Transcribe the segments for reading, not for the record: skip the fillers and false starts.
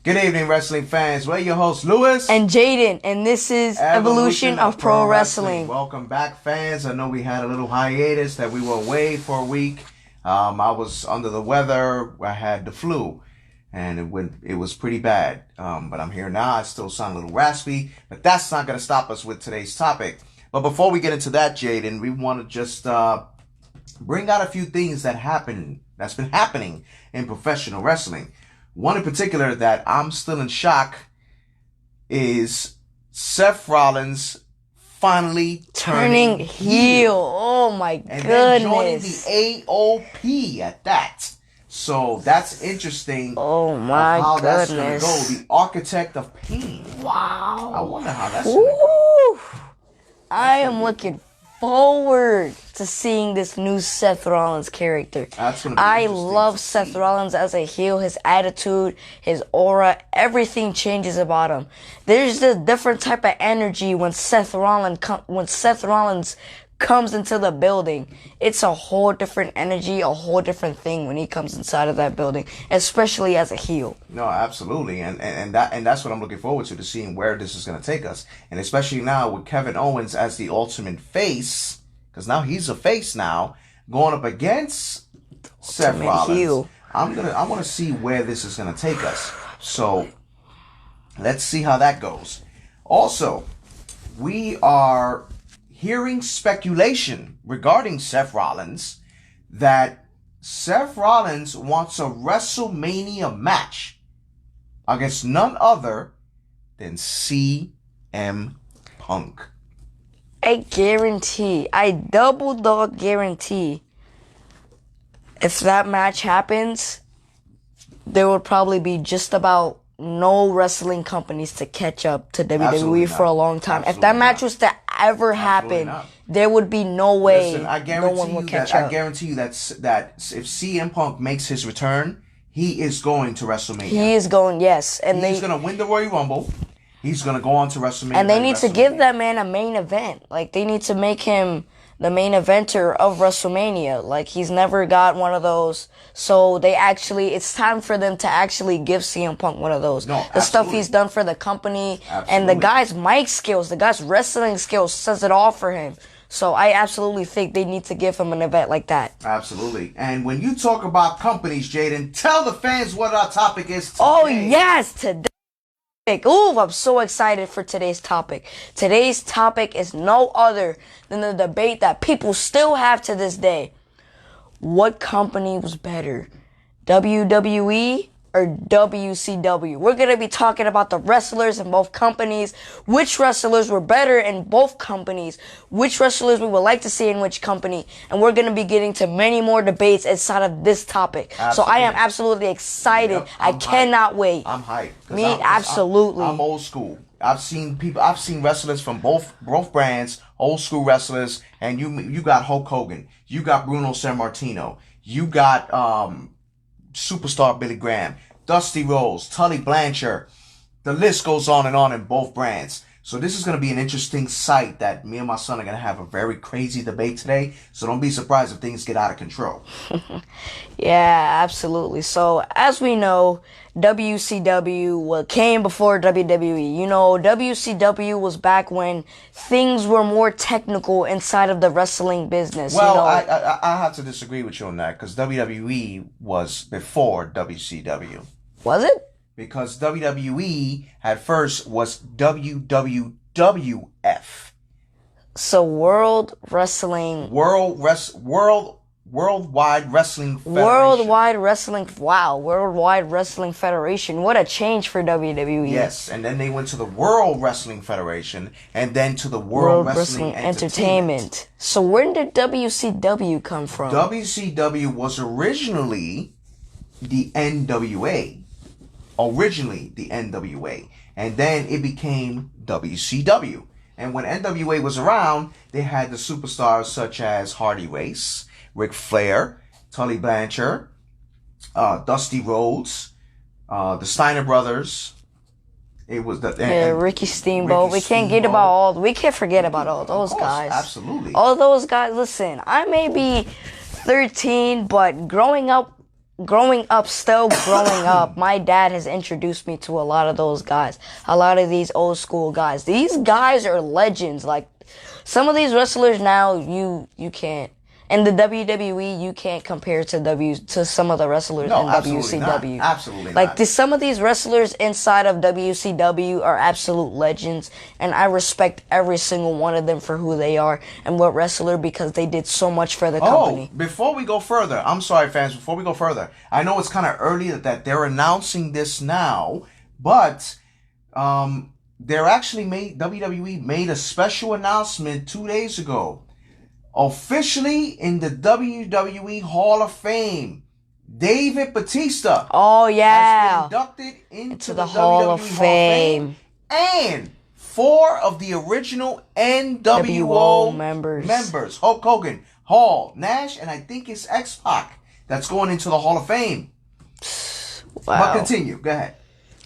Good evening, wrestling fans. We're your hosts, Lewis and Jaden, and this is Evolution of Pro Wrestling. Welcome back, fans. I know we had a little hiatus that we were away for a week. I was under the weather. I had the flu, and it was pretty bad. But I'm here now. I still sound a little raspy, but that's not going to stop us with today's topic. But before we get into that, Jaden, we want to just bring out a few things that's been happening in professional wrestling. One in particular that I'm still in shock is Seth Rollins finally turning heel. Oh my goodness. And then joining the AOP at that. So that's interesting. Oh my how goodness. That's going to go. The Architect of Pain. Wow. I wonder how that's going to go. I am looking forward to seeing this new Seth Rollins character. That's gonna be I love Seth Rollins as a heel. His attitude, his aura, everything changes about him. There's a different type of energy when Seth Rollins comes into the building. It's a whole different energy, a whole different thing when he comes inside of that building, especially as a heel. No, absolutely, and that's what I'm looking forward to seeing where this is going to take us, and especially now with Kevin Owens as the ultimate face, because now he's a face now, going up against Seth Rollins. Heel. I want to see where this is going to take us. So let's see how that goes. Also, we are hearing speculation regarding Seth Rollins that Seth Rollins wants a WrestleMania match against none other than CM Punk. I double dog guarantee, if that match happens, there would probably be just about no wrestling companies to catch up to WWE for a long time. If that match was to ever happen, there would be no way. Listen, no one would catch up. I guarantee you that if CM Punk makes his return, he is going to WrestleMania. He is going, yes. And he's going to win the Royal Rumble. He's going to go on to WrestleMania. And they need to give that man a main event. Like, they need to make him the main eventer of WrestleMania. Like, he's never got one of those. So it's time for them to actually give CM Punk one of those. The stuff he's done for the company. Absolutely. And the guy's mic skills, the guy's wrestling skills says it all for him. So I absolutely think they need to give him an event like that. Absolutely. And when you talk about companies, Jaden, tell the fans what our topic is today. Oh, yes, today. Ooh, I'm so excited for today's topic. Today's topic is no other than the debate that people still have to this day. What company was better, WWE or WCW? We're going to be talking about the wrestlers in both companies, which wrestlers were better in both companies, which wrestlers we would like to see in which company, and we're going to be getting to many more debates inside of this topic. Absolutely. So I am absolutely excited. Yep, I cannot wait. I'm hyped. Absolutely. I'm old school. I've seen wrestlers from both brands, old school wrestlers, and you got Hulk Hogan, you got Bruno Sammartino, you got superstar Billy Graham, Dusty Rhodes, Tully Blanchard. The list goes on in both brands. So this is going to be an interesting sight that me and my son are going to have a very crazy debate today. So don't be surprised if things get out of control. Yeah, absolutely. So as we know, WCW came before WWE. You know, WCW was back when things were more technical inside of the wrestling business. Well, you know? I have to disagree with you on that because WWE was before WCW. Was it? Because WWE at first was WWWF. So Worldwide Wrestling Federation. Worldwide Wrestling Federation. What a change for WWE. Yes, and then they went to the World Wrestling Federation and then to the World Wrestling Entertainment. So where did WCW come from? WCW was originally the NWA. And then it became WCW. And when NWA was around, they had the superstars such as Hardy Race, Ric Flair, Tully Blanchard, Dusty Rhodes, the Steiner Brothers. It was Ricky Steamboat. We can't forget about all those guys. Absolutely. All those guys. Listen, I may be 13, but growing up still growing up, my dad has introduced me to a lot of those guys. A lot of these old school guys. These guys are legends. Like, some of these wrestlers now, you can't. In the WWE, you can't compare to some of the wrestlers in WCW. Not. Absolutely like, not. Some of these wrestlers inside of WCW are absolute legends, and I respect every single one of them for who they are and what wrestler, because they did so much for the company. Before we go further, I'm sorry, fans. Before we go further, I know it's kind of early that they're announcing this now, but they're actually WWE made a special announcement 2 days ago. Officially in the WWE Hall of Fame, David Batista. Oh, yeah. Has been inducted into the Hall WWE of Fame. And 4 of the original NWO members. Hulk Hogan, Hall, Nash, and I think it's X-Pac that's going into the Hall of Fame. Wow. But continue. Go ahead.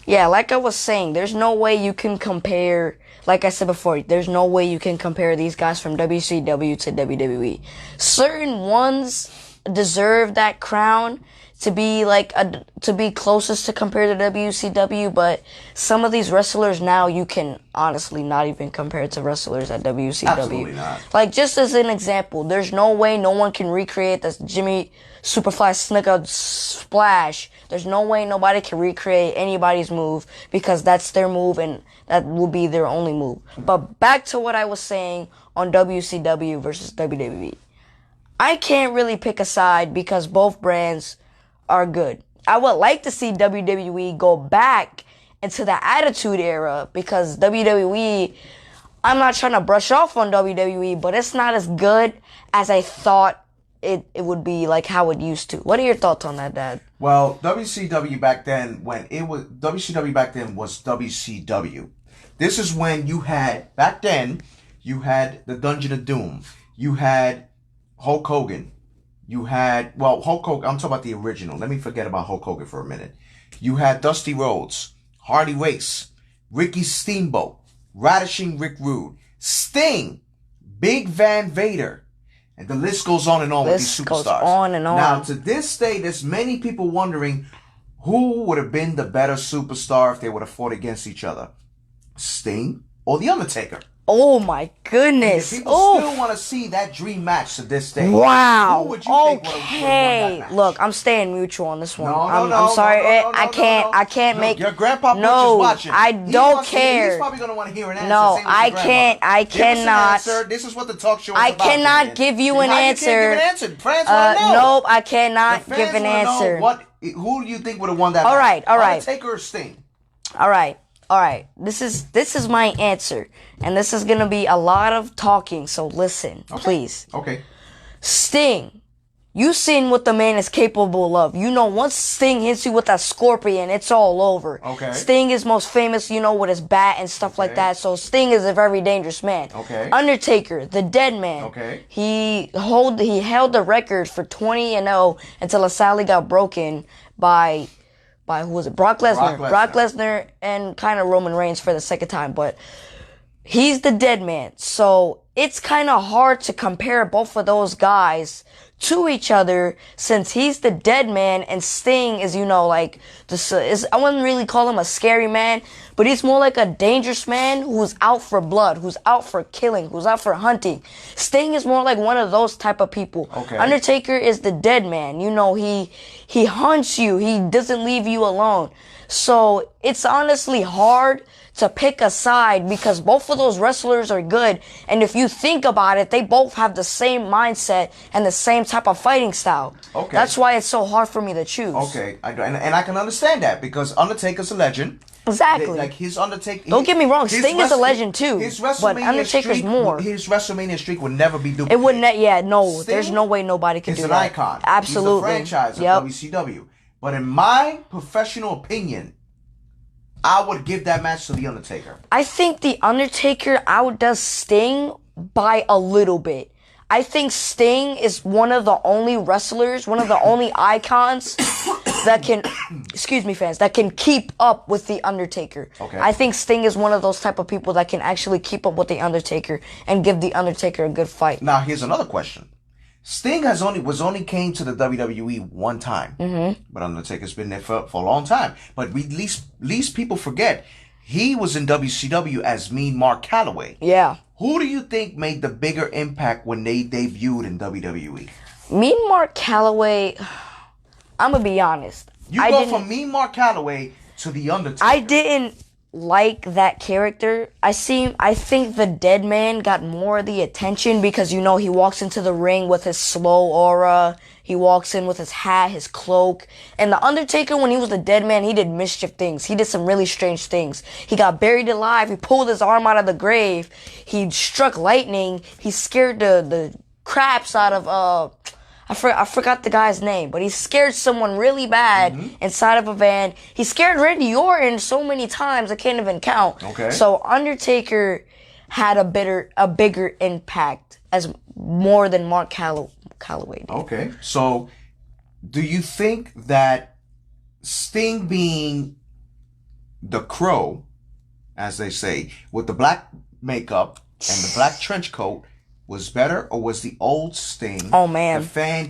Yeah, like I was saying, there's no way you can compare, like I said before, there's no way you can compare these guys from WCW to WWE. Certain ones deserve that crown to be to be closest to compare to WCW, but some of these wrestlers now you can honestly not even compare to wrestlers at WCW. Absolutely not. Like, just as an example, there's no way no one can recreate this Jimmy Superfly Snuka splash. There's no way nobody can recreate anybody's move, because that's their move and that will be their only move. But back to what I was saying on WCW versus WWE. I can't really pick a side because both brands are good. I would like to see WWE go back into the Attitude Era, because WWE, I'm not trying to brush off on WWE, but it's not as good as I thought it would be, like how it used to. What are your thoughts on that, Dad? Well, WCW back then, WCW back then was WCW. This is when back then, you had the Dungeon of Doom. You had Hulk Hogan. Hulk Hogan, I'm talking about the original. Let me forget about Hulk Hogan for a minute. You had Dusty Rhodes, Hardy Race, Ricky Steamboat, Ravishing Rick Rude, Sting, Big Van Vader, and the list goes on and on with these superstars. Goes on and on. Now, to this day, there's many people wondering who would have been the better superstar if they would have fought against each other, Sting or The Undertaker. Oh my goodness! And people still want to see that dream match to this day. Wow. Who would you think would have won that match? Look, I'm staying mutual on this one. No, I'm sorry. I can't make. Your grandpa Butch is watching. I don't care. He's probably gonna want to hear an answer. No, I can't. I cannot. This is what the talk show is I about. cannot give you an answer. You can't give an answer. Fans want to know. Nope, I cannot give an answer. Who do you think would have won that match? All right. Undertaker or Sting? All right. This is my answer, and this is gonna be a lot of talking. So listen, please. Okay. Sting, you seen what the man is capable of. You know, once Sting hits you with that scorpion, it's all over. Okay. Sting is most famous, with his bat and stuff like that. So Sting is a very dangerous man. Okay. Undertaker, the dead man. Okay. He held the record for 20-0 until it sadly got broken by who was it? Brock Lesnar. Brock Lesnar and kind of Roman Reigns for the second time, but he's the dead man. So it's kind of hard to compare both of those guys to each other, since he's the dead man and Sting is, I wouldn't really call him a scary man, but he's more like a dangerous man who's out for blood, who's out for killing, who's out for hunting. Sting is more like one of those type of people. Okay. Undertaker is the dead man. He hunts you. He doesn't leave you alone. So it's honestly hard to pick a side, because both of those wrestlers are good. And if you think about it, they both have the same mindset and the same type of fighting style. Okay. That's why it's so hard for me to choose. Okay. And I can understand that, because Undertaker's a legend. Exactly. Like his Undertaker. Don't get me wrong, Sting is a legend too. But Undertaker's more. His WrestleMania streak would never be duplicated. It wouldn't. Yeah, no. Sting there's no way nobody could do that. He's an icon. Absolutely. He's the franchise of WCW. But in my professional opinion, I would give that match to The Undertaker. I think The Undertaker outdoes Sting by a little bit. I think Sting is one of the only wrestlers, one of the only icons that can, fans, that can keep up with The Undertaker. Okay. I think Sting is one of those type of people that can actually keep up with The Undertaker and give The Undertaker a good fight. Now, here's another question. Sting was only came to the WWE one time, but Undertaker's been there for a long time. But least people forget he was in WCW as Mean Mark Calloway. Yeah. Who do you think made the bigger impact when they debuted in WWE? Mean Mark Calloway, I'm gonna be honest. You go from Mean Mark Calloway to the Undertaker. I didn't like that character. I think the Dead Man got more of the attention because, you know, he walks into the ring with his slow aura. He walks in with his hat, his cloak. And the Undertaker, when he was the Dead Man, he did mischief things. He did some really strange things. He got buried alive. He pulled his arm out of the grave. He struck lightning. He scared the craps out of, I forgot the guy's name, but he scared someone really bad inside of a van. He scared Randy Orton so many times I can't even count. Okay. So Undertaker had a bigger impact as more than Mark Calloway did. Okay. So do you think that Sting being the Crow, as they say, with the black makeup and the black trench coat was better, or was the old Sting, oh man, the fan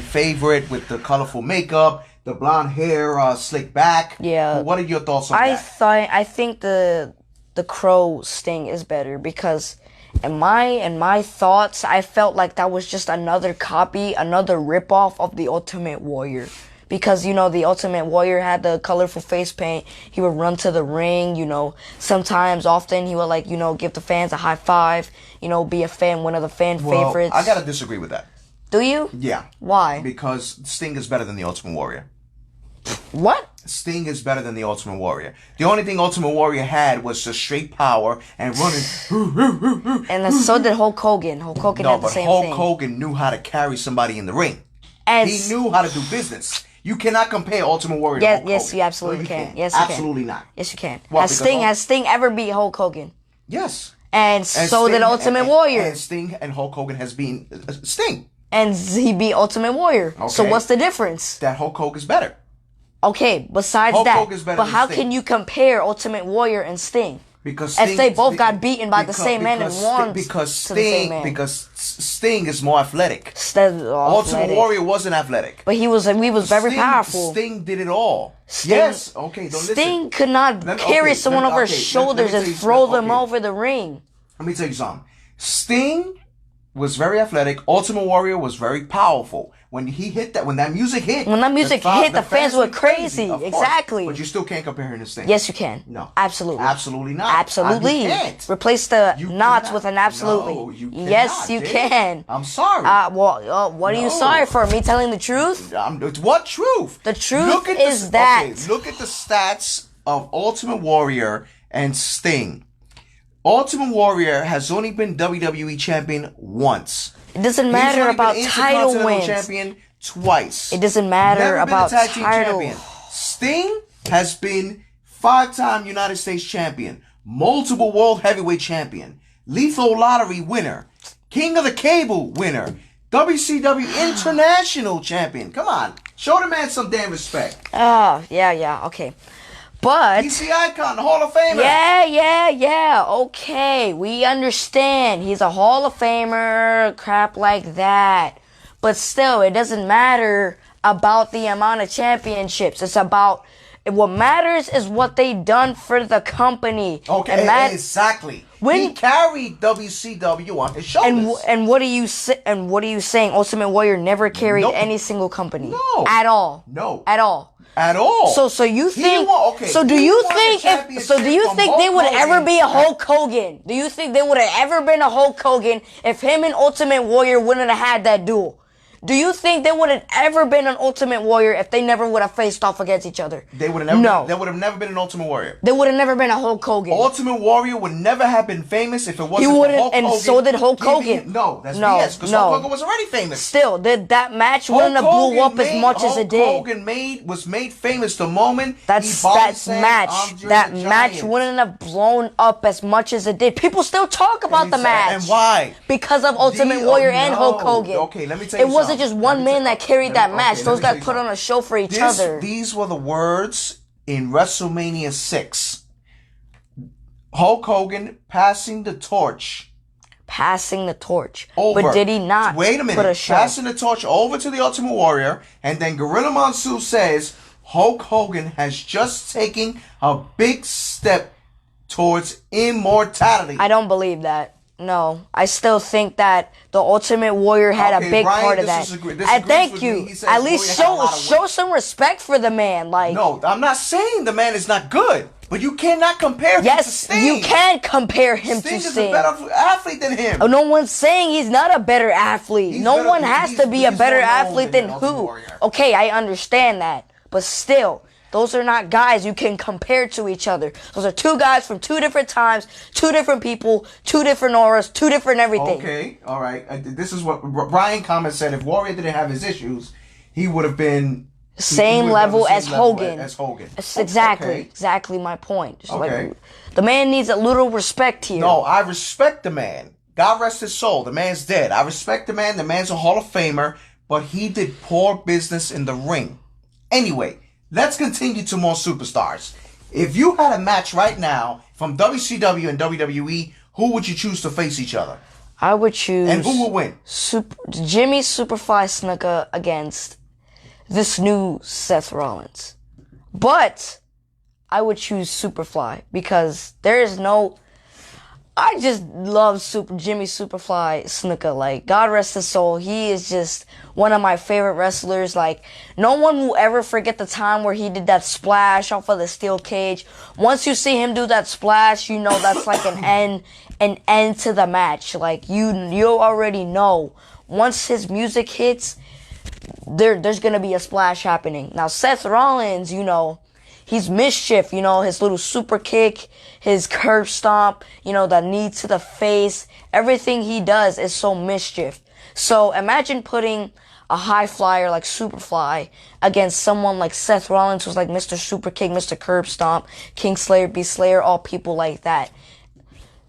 favorite with the colorful makeup, the blonde hair, slick back? Yeah. What are your thoughts on that? I think the Crow Sting is better because in my thoughts, I felt like that was just another copy, another ripoff of the Ultimate Warrior. Because, you know, the Ultimate Warrior had the colorful face paint. He would run to the ring, you know. Often, he would, like, you know, give the fans a high five. You know, be one of the fan favorites. I gotta disagree with that. Do you? Yeah. Why? Because Sting is better than the Ultimate Warrior. What? Sting is better than the Ultimate Warrior. The only thing Ultimate Warrior had was just straight power and running. And so did Hulk Hogan. Hulk Hogan had the same thing. Hulk Hogan knew how to carry somebody in the ring. And he knew how to do business. You cannot compare Ultimate Warrior to Hulk Hogan. Yes, you absolutely can. Yes, you absolutely can. not. Yes, you can. Well, has Sting ever beat Hulk Hogan? Yes. And so did Ultimate Warrior. And Sting and Hulk Hogan has been Sting. And he beat Ultimate Warrior. Okay. So what's the difference? That Hulk Hogan's better. Okay, besides Hulk that, Hogan's better but than how Sting. can you compare Ultimate Warrior and Sting? Because if they both got beaten by the same man and won because to the same man. Because Sting is more athletic. Ultimate Warrior wasn't athletic, but he was very powerful. Sting did it all. Yes, okay. Don't listen. Sting could not carry someone over his shoulders and throw them over the ring. Let me tell you something. Sting was very athletic. Ultimate Warrior was very powerful. When that music hit, the fans went crazy. Exactly. But you still can't compare him to Sting. Yes, you can. No. Absolutely. Absolutely not. Absolutely. You can't. Replace the knots with an absolutely. No, you cannot, yes, you can. I'm sorry. What are you sorry for? Me telling the truth? What truth? The truth is that. Okay, look at the stats of Ultimate Warrior and Sting. Ultimate Warrior has only been WWE champion once. It doesn't matter about title wins. Champion twice. It doesn't matter about title. Sting has been 5-time United States champion, multiple World Heavyweight champion, Lethal Lottery winner, King of the Cable winner, WCW International champion. Come on, show the man some damn respect. Yeah, okay. But he's the icon, the Hall of Famer. Yeah. Okay, we understand. He's a Hall of Famer, crap like that. But still, it doesn't matter about the amount of championships. It's about what matters is what they done for the company. Okay, exactly. He carried WCW on his shoulders. And what are you saying? Ultimate Warrior never carried any single company. No. At all. No. At all. At all. So you think? Do you think they would ever be a Hulk Hogan? Do you think they would have ever been a Hulk Hogan if him and Ultimate Warrior wouldn't have had that duel? Do you think they would have ever been an Ultimate Warrior if they never would have faced off against each other? They would have never. No. They would have never been an Ultimate Warrior. They would have never been a Hulk Hogan. Ultimate Warrior would never have been famous if it wasn't for Hulk Hogan. And so did Hulk Hogan. That's BS, because Hulk Hogan was already famous. Still, that match wouldn't have blew up as much as it did. Hulk Hogan was made famous the moment that match wouldn't have blown up as much as it did. People still talk about the match. And why? Because of Ultimate Warrior and Hulk Hogan. Okay, let me tell you something. It wasn't just one man that carried that match. Those guys put on a show for each other. These were the words in WrestleMania 6. Hulk Hogan passing the torch passing the torch. Over. But did he not Wait a minute. put a show? Passing the torch over to the Ultimate Warrior, and then Gorilla Monsoon says Hulk Hogan has just taken a big step towards immortality. I don't believe that. No, I still think that the Ultimate Warrior had a big Brian part of that. And thank you. At least show some respect for the man. Like, no, I'm not saying the man is not good, but you cannot compare him to Sting. You can compare him Sting to is Sting. a better athlete than him. No one's saying he's not a better athlete. No one has to be a better athlete than who. Okay, I understand that, but still. Those are not guys you can compare to each other. Those are two guys from two different times, two different people, two different auras, two different everything. Okay, all right. This is what Brian Comment said. If Warrior didn't have his issues, he would have been same level as Hogan. That's exactly my point. Just like, the man needs a little respect here. No, I respect the man. God rest his soul. The man's dead. I respect the man. The man's a Hall of Famer, but he did poor business in the ring. Anyway. Let's continue to more superstars. If you had a match right now from WCW and WWE, who would you choose to face each other? I would choose... And who would win? Jimmy Superfly Snuka against this new Seth Rollins. But I would choose Superfly because there is no... I just love Jimmy Superfly Snuka. Like, God rest his soul. He is just one of my favorite wrestlers. Like, no one will ever forget the time where he did that splash off of the steel cage. Once you see him do that splash, you know that's like an end to the match. Like, you already know. Once his music hits, there's gonna be a splash happening. Now, Seth Rollins, you know, he's mischief, you know, his little super kick, his curb stomp, you know, the knee to the face. Everything he does is so mischief. So imagine putting a high flyer like Superfly against someone like Seth Rollins, who's like Mr. Super Kick, Mr. Curb Stomp, King Slayer, Beast Slayer, all people like that.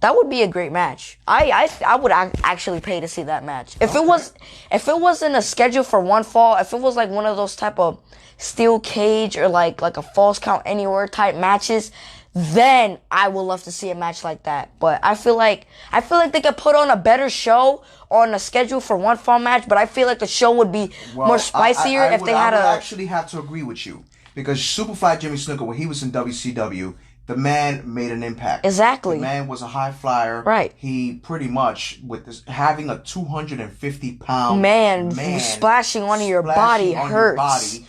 That would be a great match. I would actually pay to see that match. If it wasn't a schedule for one fall, if it was like one of those type of steel cage or like a falls count anywhere type matches, then I would love to see a match like that. But I feel like they could put on a better show on a schedule for one fall match, but I feel like the show would be more spicier if they had I would actually have to agree with you because Superfly Jimmy Snuka, when he was in WCW, the man made an impact. Exactly. The man was a high flyer. Right. He pretty much, with this, having a 250-pound man splashing onto your body hurts.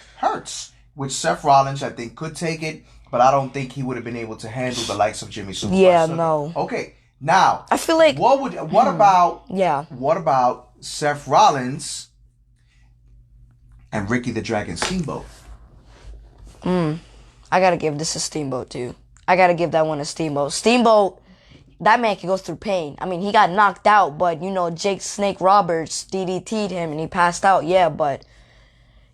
Which Seth Rollins, I think, could take it, but I don't think he would have been able to handle the likes of Jimmy Superfly. Yeah, no. Okay, now I feel like what about Seth Rollins and Ricky the Dragon Steamboat? I gotta give this a Steamboat too. I gotta give that one a Steamboat. Steamboat, that man can go through pain. I mean, he got knocked out, but, you know, Jake Snake Roberts DDT'd him and he passed out. Yeah, but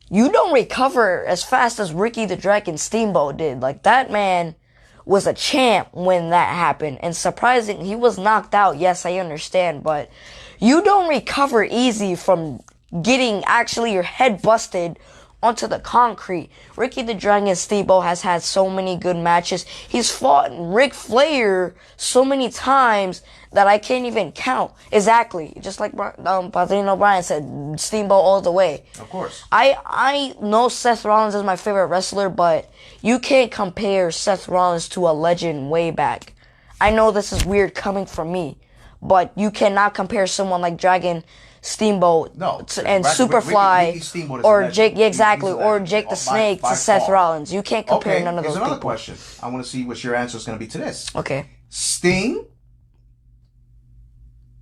you don't recover as fast as Ricky the Dragon Steamboat did. Like, that man was a champ when that happened. And surprising, he was knocked out. Yes, I understand, but you don't recover easy from getting actually your head busted onto the concrete. Ricky the Dragon Steamboat has had so many good matches. He's fought Ric Flair so many times that I can't even count. Exactly. Just like Padrino Brian said, Steamboat all the way. Of course. I know Seth Rollins is my favorite wrestler, but you can't compare Seth Rollins to a legend way back. I know this is weird coming from me, but you cannot compare someone like Dragon Steamboat and Superfly or Jake, or Jake the Snake to Seth Rollins. You can't compare none of those people. Here's another question. I want to see what your answer is going to be to this. Okay. Sting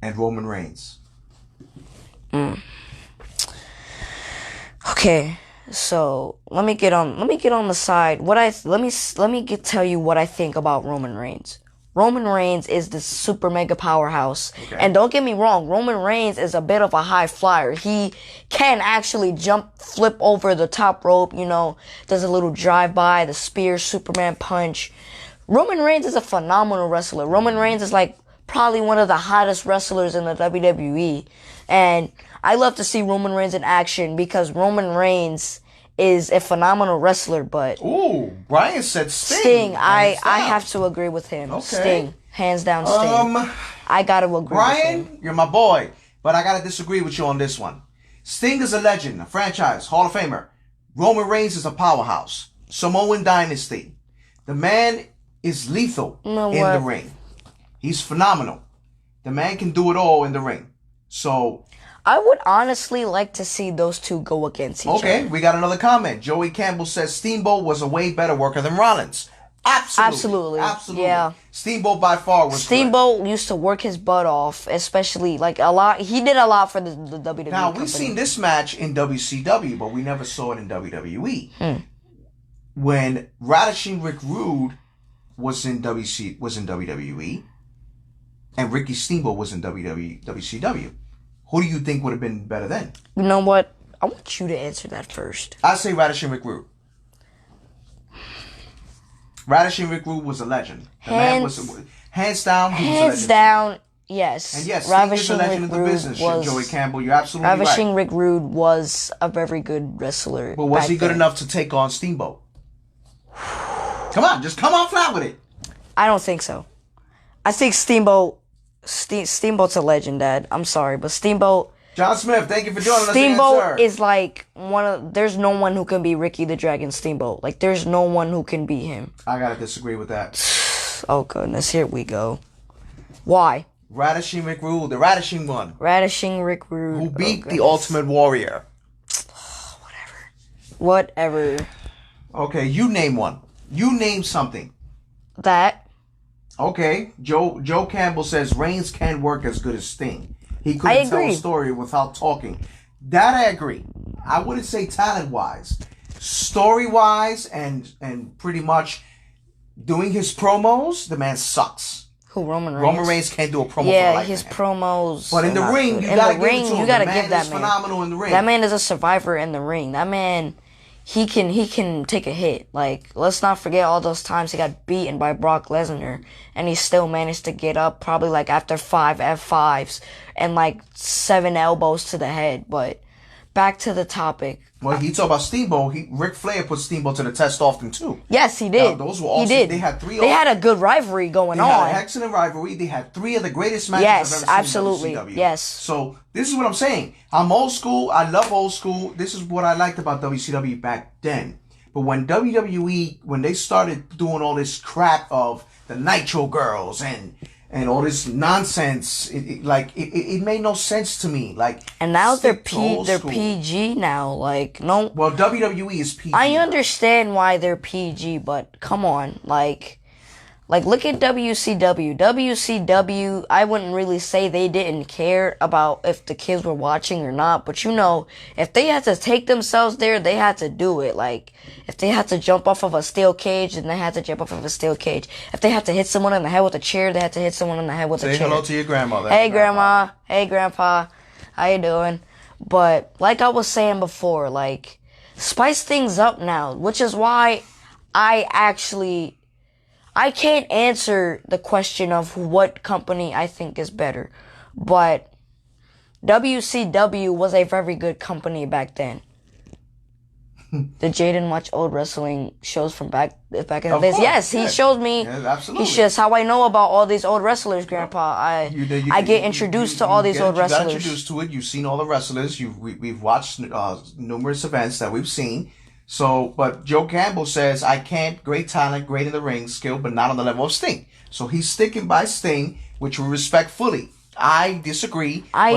and Roman Reigns. Okay. So let me get on the side. Let me tell you what I think about Roman Reigns. Roman Reigns is the super mega powerhouse. Okay. And don't get me wrong, Roman Reigns is a bit of a high flyer. He can actually flip over the top rope, you know, does a little drive-by, the spear, Superman punch. Roman Reigns is a phenomenal wrestler. Roman Reigns is like probably one of the hottest wrestlers in the WWE. And I love to see Roman Reigns in action because Roman Reigns is a phenomenal wrestler, but... Ooh, Brian said Sting. Sting, I have to agree with him. Okay. Sting, hands down Sting. I gotta agree with him. Brian, you're my boy, but I gotta disagree with you on this one. Sting is a legend, a franchise, Hall of Famer. Roman Reigns is a powerhouse. Samoan Dynasty. The man is lethal in the ring. He's phenomenal. The man can do it all in the ring. So I would honestly like to see those two go against each other. Okay, we got another comment. Joey Campbell says Steamboat was a way better worker than Rollins. Absolutely. Yeah. Steamboat by far was Steamboat used to work his butt off, especially like a lot. He did a lot for the WWE. Now company. we've seen this match in WCW, but we never saw it in WWE. When Ravishing Rick Rude was in WWE, and Ricky Steamboat was in WCW. Who do you think would have been better then? You know what? I want you to answer that first. I say Ravishing Rick Rude. Ravishing Rick Rude was a legend. The man was hands down. He was a legend. Hands down, yes. And yes, Sting is a legend in the business. Joey Campbell, you're absolutely right. Ravishing Rick Rude was a very good wrestler. But was he good enough to take on Steamboat? Come on, just come on flat with it. I don't think so. I think Steamboat's a legend, Dad. I'm sorry, but Steamboat. John Smith, thank you for joining us again, Steamboat sir. is like there's no one who can be Ricky the Dragon Steamboat. Like, there's no one who can beat him. I gotta disagree with that. Oh, goodness, here we go. Why? Ravishing Rick Rude, the Ravishing one. Ravishing Rick Rude. Who beat the Ultimate Warrior. Whatever. Okay, you name one. You name something. That. Okay, Joe Campbell says Reigns can work as good as Sting. He couldn't tell a story without talking. That I agree. I wouldn't say talent-wise. Story-wise and pretty much doing his promos, the man sucks. Who, Roman Reigns? Roman Reigns can't do a promo for Yeah, his promos. But in the ring, you gotta give it to him. The man is phenomenal in the ring. That man is a survivor in the ring. That man, he can take a hit. Like, let's not forget all those times he got beaten by Brock Lesnar, and he still managed to get up probably like after 5 F5s and like 7 elbows to the head. But back to the topic. Well, he talked about Steamboat. Ric Flair put Steamboat to the test often too. Yes, he did. Those were awesome. He did. They had three. They had a good rivalry going on. They had an excellent rivalry. They had 3 of the greatest matches I've ever seen absolutely. in WCW. Yes. So this is what I'm saying. I'm old school. I love old school. This is what I liked about WCW back then. But when WWE, when they started doing all this crap of the Nitro Girls and all this nonsense, it made no sense to me. Like, and now they're PG now. Like, no. Well, WWE is PG. I understand why they're PG, but come on, like look at WCW. WCW, I wouldn't really say they didn't care about if the kids were watching or not, but you know, if they had to take themselves there, they had to do it. Like, if they had to jump off of a steel cage, then they had to jump off of a steel cage. If they had to hit someone in the head with a chair, they had to hit someone in the head with a chair. Say hello to your grandmother. Hey, Grandma. Hey, Grandpa. How you doing? But like I was saying before, like, spice things up now, which is why I can't answer the question of what company I think is better, but WCW was a very good company back then. Did Jaden watch old wrestling shows from back in the days? Yes, he showed me. Yeah, absolutely. He shows how I know about all these old wrestlers, Grandpa. I get introduced to all these old wrestlers. You got introduced to it. You've seen all the wrestlers. We've watched numerous events that we've seen. So, but Joe Campbell says, I can't, great talent, great in the ring, skill, but not on the level of Sting. So he's sticking by Sting, which we respect fully. I disagree. I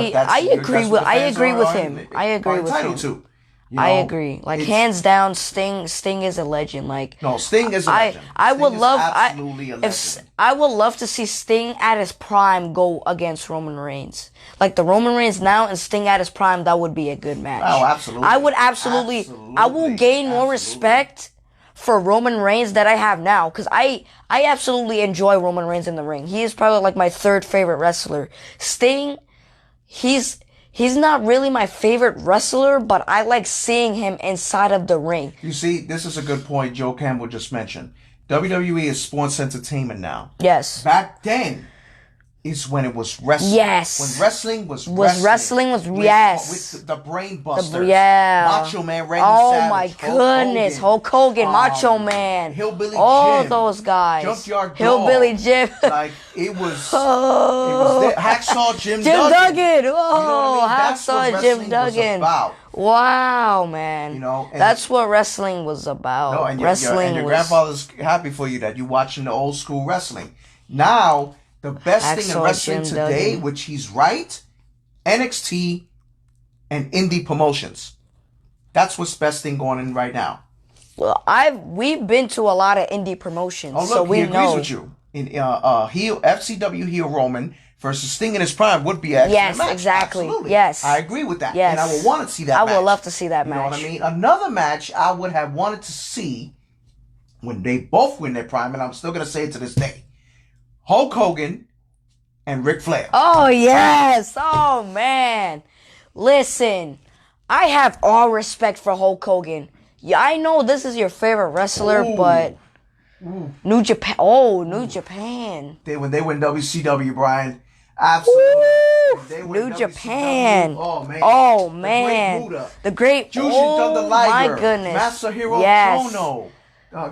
agree with him. I agree with him. You know, I agree. Like, hands down, Sting is a legend. Like, no, Sting is a legend. I would love, absolutely a legend. I would love to see Sting at his prime go against Roman Reigns. Like, the Roman Reigns now and Sting at his prime, that would be a good match. Oh, absolutely. I would absolutely. I will gain more respect for Roman Reigns that I have now, because I absolutely enjoy Roman Reigns in the ring. He is probably like my 3rd favorite wrestler. Sting, he's not really my favorite wrestler, but I like seeing him inside of the ring. You see, this is a good point Joe Campbell just mentioned. WWE is sports entertainment now. Yes. Back then, is when it was wrestling. Yes. When wrestling was wrestling. With the brain busters. Yeah. Macho Man, Randy Oh Savage, my goodness. Hulk Hogan, Macho Man. Hillbilly all Jim. Those guys. Junkyard Hillbilly Dog. Jim. Like, it was Hacksaw Jim Duggan. Oh, you know what I mean? That's what Hacksaw Jim wrestling Duggan. was about. Wow, man. You know, that's what wrestling was about. No, and wrestling your grandfather's happy for you that you're watching the old school wrestling. Now, the best thing in wrestling Jim today, Duggan. which he's right, NXT and indie promotions. That's what's best thing going in right now. Well, we've been to a lot of indie promotions, Oh, look, so we he agrees know. with you. In FCW heel Roman versus Sting in his prime would be actually yes, a match. exactly. Absolutely. Yes, I agree with that. Yes, and I would want to see that. I would love to see that match. You know what I mean? Another match I would have wanted to see when they both win their prime, and I'm still gonna say it to this day: Hulk Hogan and Ric Flair. Oh yes! Oh man! Listen, I have all respect for Hulk Hogan. Yeah, I know this is your favorite wrestler, but New Japan. Oh, New Japan. When they win WCW, Brian. Absolutely. They win New WCW. Japan. Oh man. Oh man. The Great Muda. Jushin Thunder Liger. My goodness. Masahiro yes. Chono.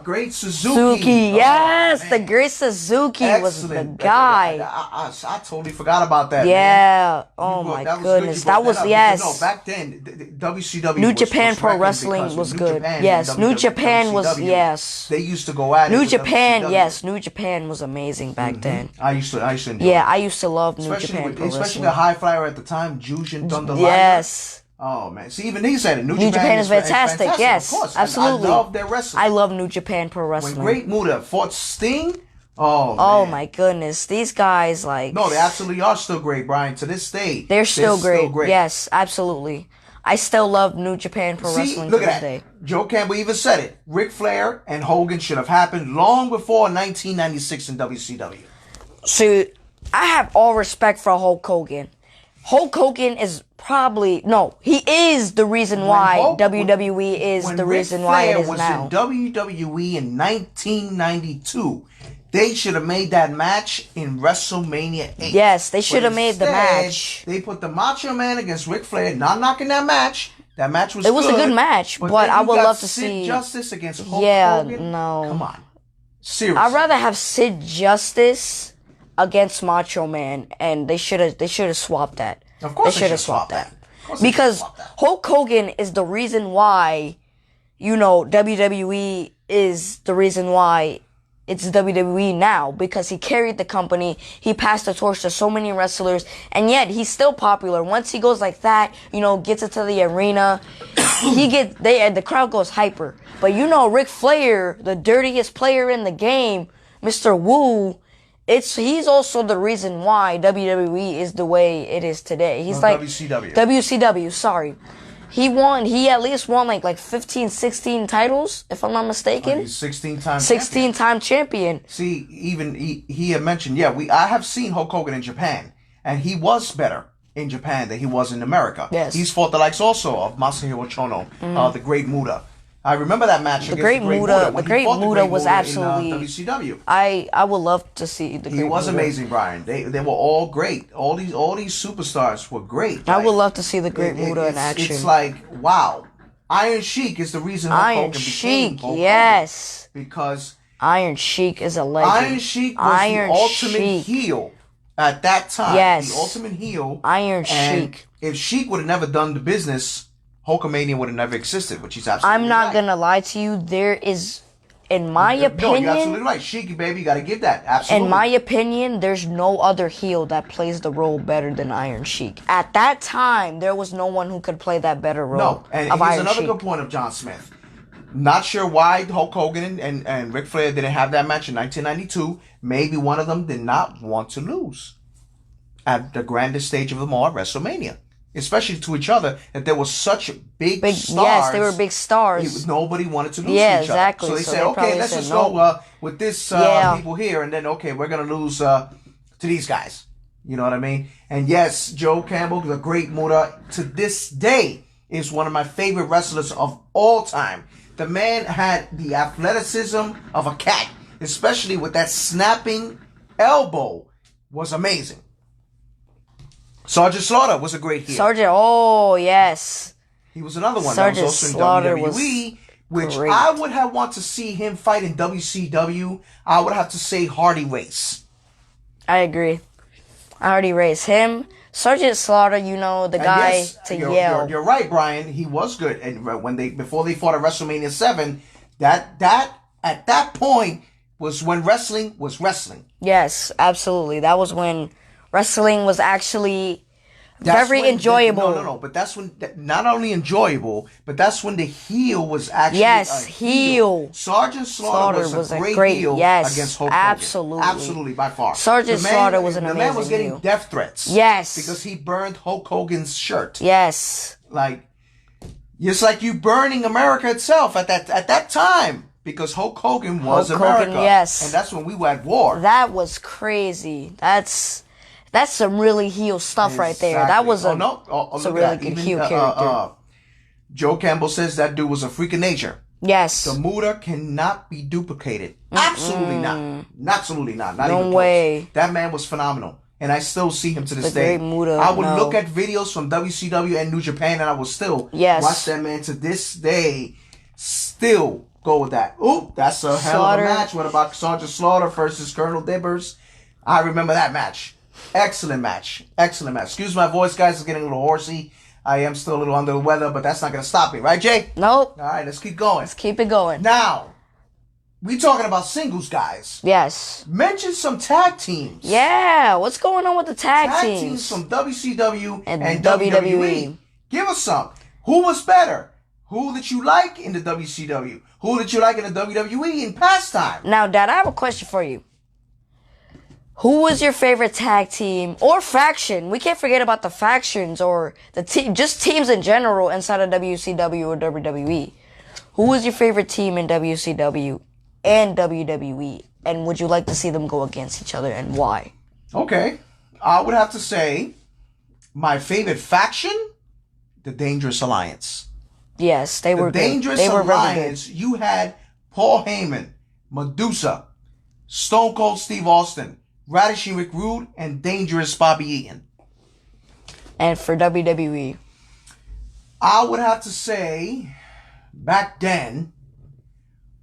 Great Suzuki. Yes, man. the Great Suzuki was the guy. I totally forgot about that. Yeah. Man. Oh my goodness. That was yes. No, back then WCW. New Japan Pro Wrestling was good. Yes, New Japan was yes. They used to go at it. New Japan, yes, New Japan was amazing back then. I used to enjoy Yeah, it. I used to love New Japan Pro Wrestling. Especially the high flyer at the time, Jushin Thunder Liger. Yes. Oh man! See, even he said it. New Japan is fantastic. Yes, of course. absolutely. I love their wrestling. I love New Japan Pro Wrestling. When Great Muda fought Sting, oh man. My goodness, these guys No, they absolutely are still great, Brian. To this day, they're still great. Yes, absolutely. I still love New Japan Pro Wrestling look to at this day. Joe Campbell even said it. Ric Flair and Hogan should have happened long before 1996 in WCW. So I have all respect for Hulk Hogan. Hulk Hogan is he is the reason why WWE is the reason why it is now. When Ric Flair was in WWE in 1992, they should have made that match in WrestleMania 8. Yes, they should have made the match. They put the Macho Man against Ric Flair, not knocking that match. That match was good. It was a good match, but I would love to see Sid Justice against Hulk Hogan. No. Come on. Seriously. I'd rather have Sid Justice against Macho Man, and they should have swapped that. Of course they should have swapped that. Because Hulk Hogan is the reason why, WWE is the reason why it's WWE now, because he carried the company, he passed the torch to so many wrestlers, and yet he's still popular. Once he goes like that, gets into the arena, the crowd goes hyper. But Ric Flair, the dirtiest player in the game, Mr. Wu, he's also the reason why WWE is the way it is today. He's WCW. WCW, sorry. He at least won like 15, 16 titles, if I'm not mistaken. He's 16-time champion. See, even he had mentioned, I have seen Hulk Hogan in Japan, and he was better in Japan than he was in America. Yes. He's fought the likes also of Masahiro Chono, the Great Muda. I remember that match against the Great Muda. The Great Muda was absolutely in WCW. I would love to see the Great Muda. He was amazing, Brian. They were all great. All these superstars were great. I would love to see the Great Muda in action. It's like, wow. Iron Sheik is the reason Hulk Hogan became Hulk yes. Hogan, because Iron Sheik is a legend. Iron Sheik was the ultimate heel at that time. Yes. The ultimate heel. Iron Sheik. If Sheik would have never done the business, Hulkamania would have never existed, which he's absolutely I'm not right. gonna lie to you. There is, in my opinion, you're absolutely right. Sheiky, baby, you gotta give that. Absolutely. In my opinion, there's no other heel that plays the role better than Iron Sheik. At that time, there was no one who could play that better role. No, and of here's Iron another Sheik. good point of John Smith. Not sure why Hulk Hogan and Ric Flair didn't have that match in 1992. Maybe one of them did not want to lose at the grandest stage of them all, WrestleMania. Especially to each other, that there was such big stars. Yes, they were big stars. Nobody wanted to lose to each exactly. other. So they said, they okay, let's just go with this people here, and then, okay, we're going to lose to these guys. You know what I mean? And yes, Joe Campbell, the Great Muda, to this day, is one of my favorite wrestlers of all time. The man had the athleticism of a cat, especially with that snapping elbow. was amazing. Sergeant Slaughter was a great heel. Sergeant, oh yes. He was another one Sergeant that was also Slaughter in WWE, which great. I would have wanted to see him fight in WCW. I would have to say Hardy Race. I agree. I already raised him. Sergeant Slaughter, you know, the guy yes, to you're, yell. You're right, Brian. He was good. And before they fought at WrestleMania 7, that at that point was when wrestling was wrestling. Yes, absolutely. That was when wrestling was actually very enjoyable. No. But that's when, not only enjoyable, but that's when the heel was actually yes, a heel. Sergeant Slaughter was a great heel against Hulk Hogan. Absolutely, by far. Sergeant Slaughter was an amazing heel. The man was getting death threats. Yes. Because he burned Hulk Hogan's shirt. Yes. Like, it's like you burning America itself at that time. Because Hulk Hogan was America. Yes. And that's when we were at war. That was crazy. That's some really heel stuff right there. That was a really good heel character. Joe Campbell says that dude was a freak of nature. Yes. The Muda cannot be duplicated. Absolutely not. Absolutely not. Not no even way. Close. That man was phenomenal. And I still see him to this the day. Great Muda, I would look at videos from WCW and New Japan and I will still watch that man to this day. Still go with that. Ooh, that's a hell of a match. What about Sergeant Slaughter versus Colonel Dibbers? I remember that match. Excellent match. Excellent match. Excuse my voice, guys. It's getting a little horsey. I am still a little under the weather, but that's not going to stop me. Right, Jay? Nope. All right, let's keep going. Let's keep it going. Now, we talking about singles, guys. Yes. Mention some tag teams. Yeah. What's going on with the tag teams? Tag teams from WCW and WWE. WWE. Give us some. Who was better? Who did you like in the WCW? Who did you like in the WWE in past time? Now, Dad, I have a question for you. Who was your favorite tag team or faction? We can't forget about the factions or the just teams in general inside of WCW or WWE. Who was your favorite team in WCW and WWE? And would you like to see them go against each other and why? Okay. I would have to say my favorite faction, the Dangerous Alliance. Yes, they were good. The Dangerous Alliance, you had Paul Heyman, Medusa, Stone Cold Steve Austin, Ravishing Rick Rude, and Dangerous Bobby Eaton. And for WWE? I would have to say, back then,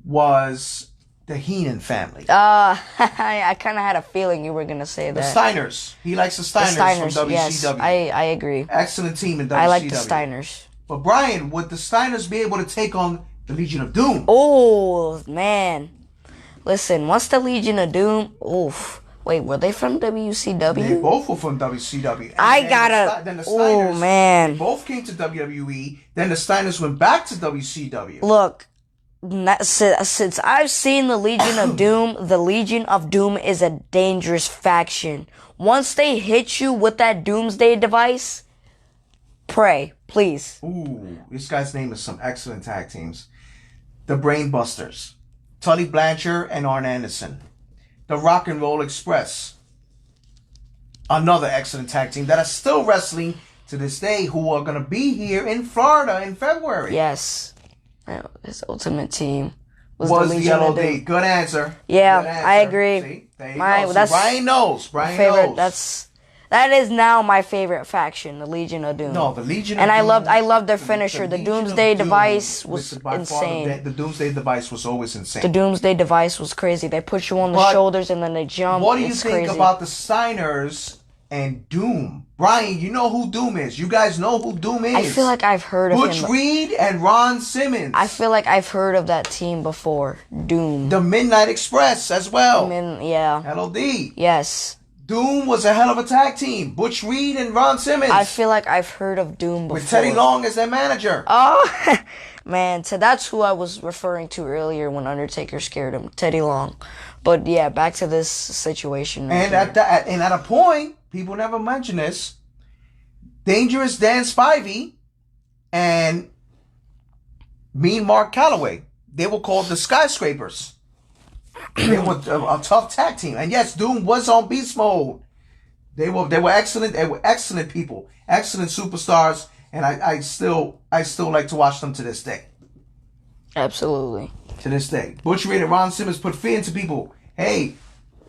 was the Heenan family. I kind of had a feeling you were going to say that. The Steiners. He likes the Steiners from WCW. Yes, I agree. Excellent team in WCW. I like the Steiners. But Brian, would the Steiners be able to take on the Legion of Doom? Oh, man. Listen, once the Legion of Doom... Oof. Wait, were they from WCW? They both were from WCW. Then the Steiners, oh, man. Both came to WWE. Then the Steiners went back to WCW. Look, since I've seen the Legion of Doom, the Legion of Doom is a dangerous faction. Once they hit you with that Doomsday device, pray, please. Ooh, this guy's name is some excellent tag teams. The Brainbusters, Tully Blanchard and Arn Anderson. The Rock and Roll Express. Another excellent tag team that are still wrestling to this day, who are going to be here in Florida in February. Yes. His ultimate team was the LOD. Good answer. Yeah, Good answer. I agree. See? There you go. That's Brian knows. Brian knows. That is now my favorite faction, the Legion of Doom. No, the Legion of Doom. And I loved their finisher. The Doomsday device was insane. The Doomsday device was always insane. The Doomsday device was crazy. They put you on the shoulders and then they jump. What do you think about the Steiners and Doom? Brian, you know who Doom is. You guys know who Doom is. I feel like I've heard of him. Butch Reed and Ron Simmons. I feel like I've heard of that team before. Doom. The Midnight Express as well. Yeah. LOD. Yes. Doom was a hell of a tag team. Butch Reed and Ron Simmons. I feel like I've heard of Doom before. With Teddy Long as their manager. Oh, man. So that's who I was referring to earlier when Undertaker scared him. Teddy Long. But yeah, back to this situation. And at a point, people never mention this, Dangerous Dan Spivey and Mean Mark Calloway, they were called the Skyscrapers. They were a tough tag team. And yes, Doom was on beast mode. They were excellent. They were excellent people, excellent superstars, and I still like to watch them to this day. Absolutely. To this day. Butch Reed and Ron Simmons put fear into people. Hey,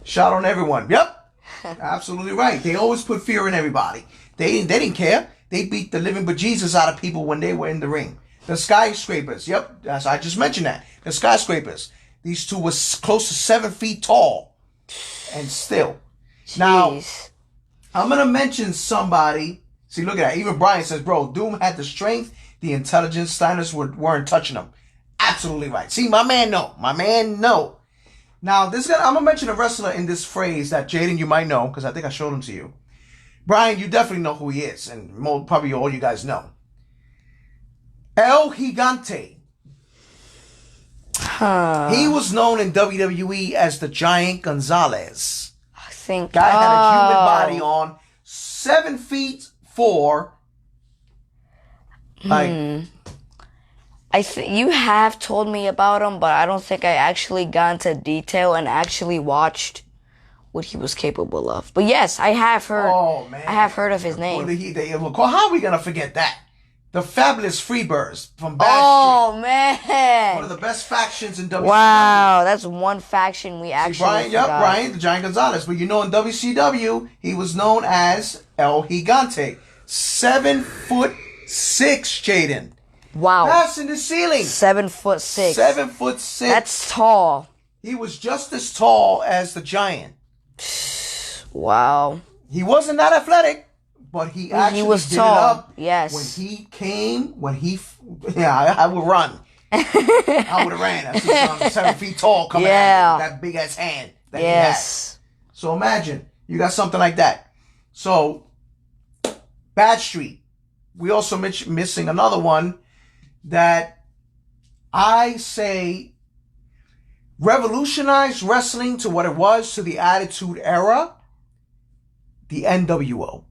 shout on everyone. Yep. Absolutely right. They always put fear in everybody. They didn't care. They beat the living bejesus out of people when they were in the ring. The skyscrapers. Yep, I just mentioned that. The skyscrapers. These two was close to 7 feet tall, and still. Jeez. Now, I'm gonna mention somebody. See, look at that. Even Brian says, "Bro, Doom had the strength, the intelligence. Steiners weren't touching him." Absolutely right. See, my man, no. My man, no. Now, I'm gonna mention a wrestler in this phrase that Jaden, you might know, because I think I showed him to you. Brian, you definitely know who he is, and probably all you guys know. El Gigante. He was known in WWE as the Giant Gonzalez. I think Guy had a human body on, 7 feet 4. Like, you have told me about him, but I don't think I actually got into detail and actually watched what he was capable of. But yes, I have heard. oh man, I have heard of his name. How are we gonna forget that? The Fabulous Freebirds from Bad Oh Street. man, One of the best factions in WCW. wow, that's one faction we actually forgot. Brian, the Giant Gonzalez. But in WCW, he was known as El Gigante. 7'6", Jaden. Wow, Passing the ceiling. 7'6". 7'6". That's tall. He was just as tall as the Giant. Wow. He wasn't that athletic, but he actually was did tall. it up. Yes. I would run. I would have ran. I see some 7 feet tall coming at me, that big ass hand that he had. So imagine you got something like that. So Bad Street. We also missing another one that I say revolutionized wrestling to what it was to the Attitude Era. The NWO.